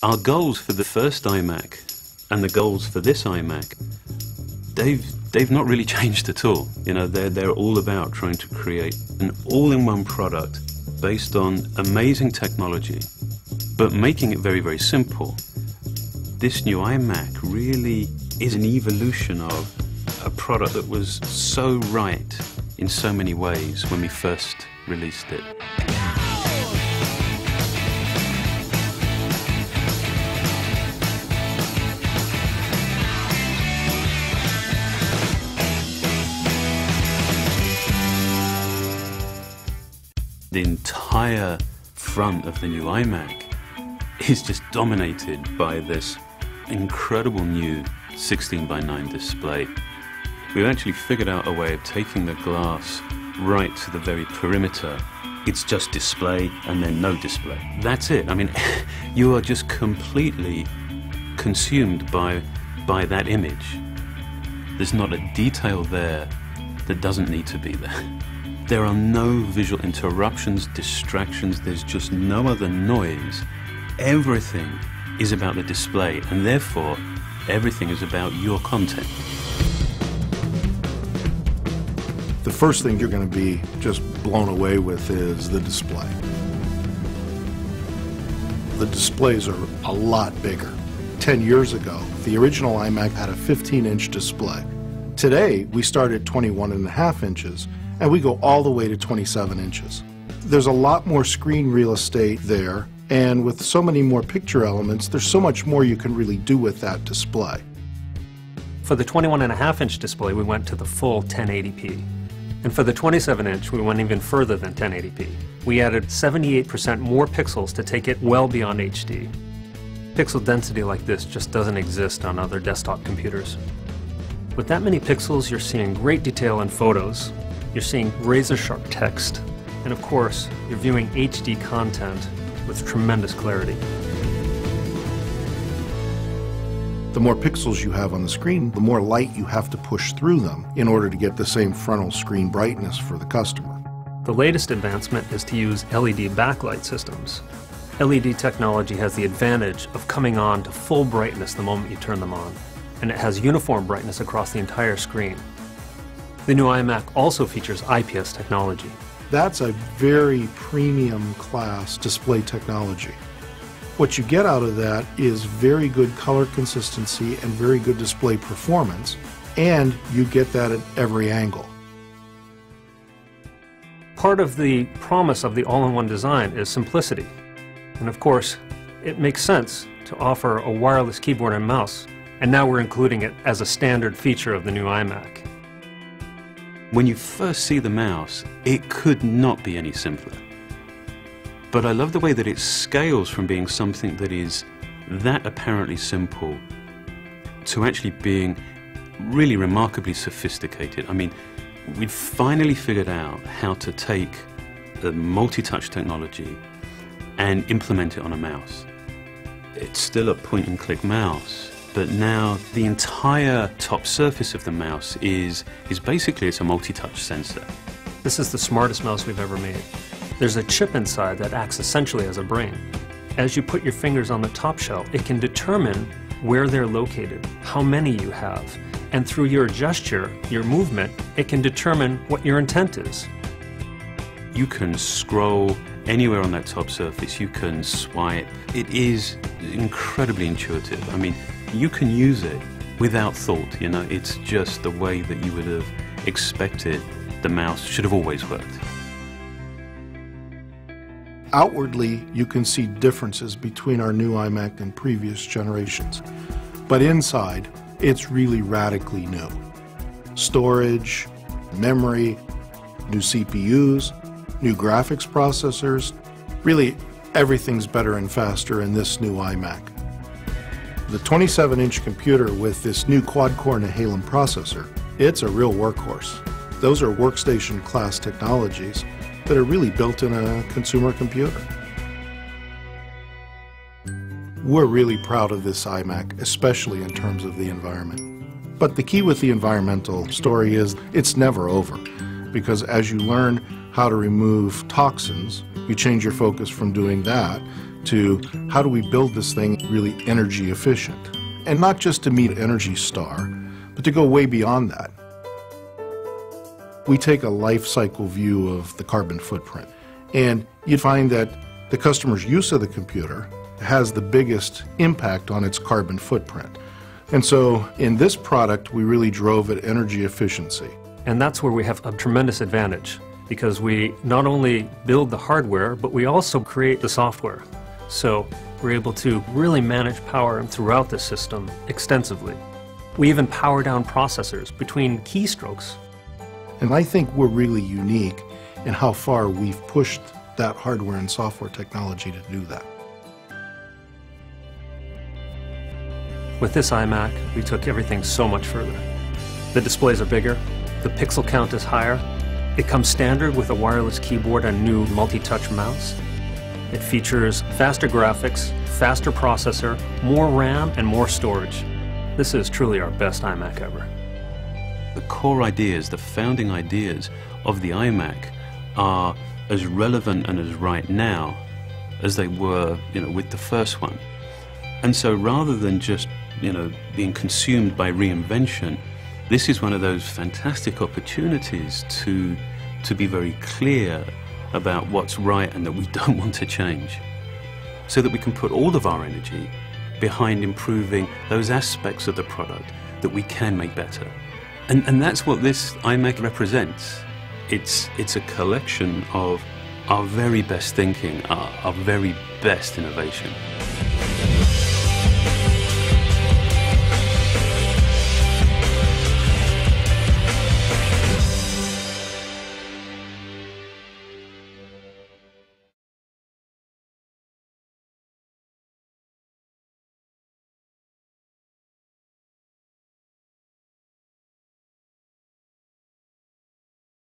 Our goals for the first iMac and the goals for this iMac, they've not really changed at all. You know, they're all about trying to create an all-in-one product based on amazing technology, but making it very, very simple. This new iMac really is an evolution of a product that was so right in so many ways when we first released it. The entire front of the new iMac is just dominated by this incredible new 16:9 display. We've actually figured out a way of taking the glass right to the very perimeter. It's just display and then no display. That's it. I mean, you are just completely consumed by that image. There's not a detail there that doesn't need to be there. There are no visual interruptions, distractions, there's just no other noise. Everything is about the display, and therefore, everything is about your content. The first thing you're going to be just blown away with is the display. The displays are a lot bigger. 10 years ago, the original iMac had a 15-inch display. Today, we start at 21.5 inches, and we go all the way to 27 inches. There's a lot more screen real estate there, and with so many more picture elements, there's so much more you can really do with that display. For the 21.5-inch display, we went to the full 1080p. And for the 27-inch, we went even further than 1080p. We added 78% more pixels to take it well beyond HD. Pixel density like this just doesn't exist on other desktop computers. With that many pixels, you're seeing great detail in photos, you're seeing razor-sharp text, and of course, you're viewing HD content with tremendous clarity. The more pixels you have on the screen, the more light you have to push through them in order to get the same frontal screen brightness for the customer. The latest advancement is to use LED backlight systems. LED technology has the advantage of coming on to full brightness the moment you turn them on, and it has uniform brightness across the entire screen. The new iMac also features IPS technology. That's a very premium class display technology. What you get out of that is very good color consistency and very good display performance, and you get that at every angle. Part of the promise of the all-in-one design is simplicity. And of course, it makes sense to offer a wireless keyboard and mouse, and now we're including it as a standard feature of the new iMac. When you first see the mouse, it could not be any simpler. But I love the way that it scales from being something that is that apparently simple to actually being really remarkably sophisticated. I mean, we'd finally figured out how to take the multi-touch technology and implement it on a mouse. It's still a point-and-click mouse, but now the entire top surface of the mouse is basically it's a multi-touch sensor. This is the smartest mouse we've ever made. There's a chip inside that acts essentially as a brain. As you put your fingers on the top shell, it can determine where they're located, how many you have, and through your gesture, your movement, it can determine what your intent is. You can scroll anywhere on that top surface, you can swipe. It is incredibly intuitive. I mean, you can use it without thought, you know, it's just the way that you would have expected the mouse should have always worked. Outwardly, you can see differences between our new iMac and previous generations, but inside, it's really radically new. Storage, memory, new CPUs, new graphics processors, really everything's better and faster in this new iMac. The 27-inch computer with this new quad-core Nehalem processor, it's a real workhorse. Those are workstation class technologies that are really built in a consumer computer. We're really proud of this iMac, especially in terms of the environment. But the key with the environmental story is it's never over, because as you learn how to remove toxins You change your focus from doing that to how do we build this thing really energy efficient? And not just to meet Energy Star, but to go way beyond that. We take a life cycle view of the carbon footprint, and you'd find that the customer's use of the computer has the biggest impact on its carbon footprint. And so in this product, we really drove at energy efficiency. And that's where we have a tremendous advantage, because we not only build the hardware, but we also create the software. So we're able to really manage power throughout the system extensively. We even power down processors between keystrokes. And I think we're really unique in how far we've pushed that hardware and software technology to do that. With this iMac, we took everything so much further. The displays are bigger, the pixel count is higher, it comes standard with a wireless keyboard and new multi-touch mouse. It features faster graphics, faster processor, more RAM, and more storage. This is truly our best iMac ever. The core ideas, the founding ideas of the iMac are as relevant and as right now as they were, with the first one. And so rather than just, being consumed by reinvention, this is one of those fantastic opportunities to be very clear about what's right and that we don't want to change, so that we can put all of our energy behind improving those aspects of the product that we can make better. And that's what this iMac represents. It's a collection of our very best thinking, our very best innovation.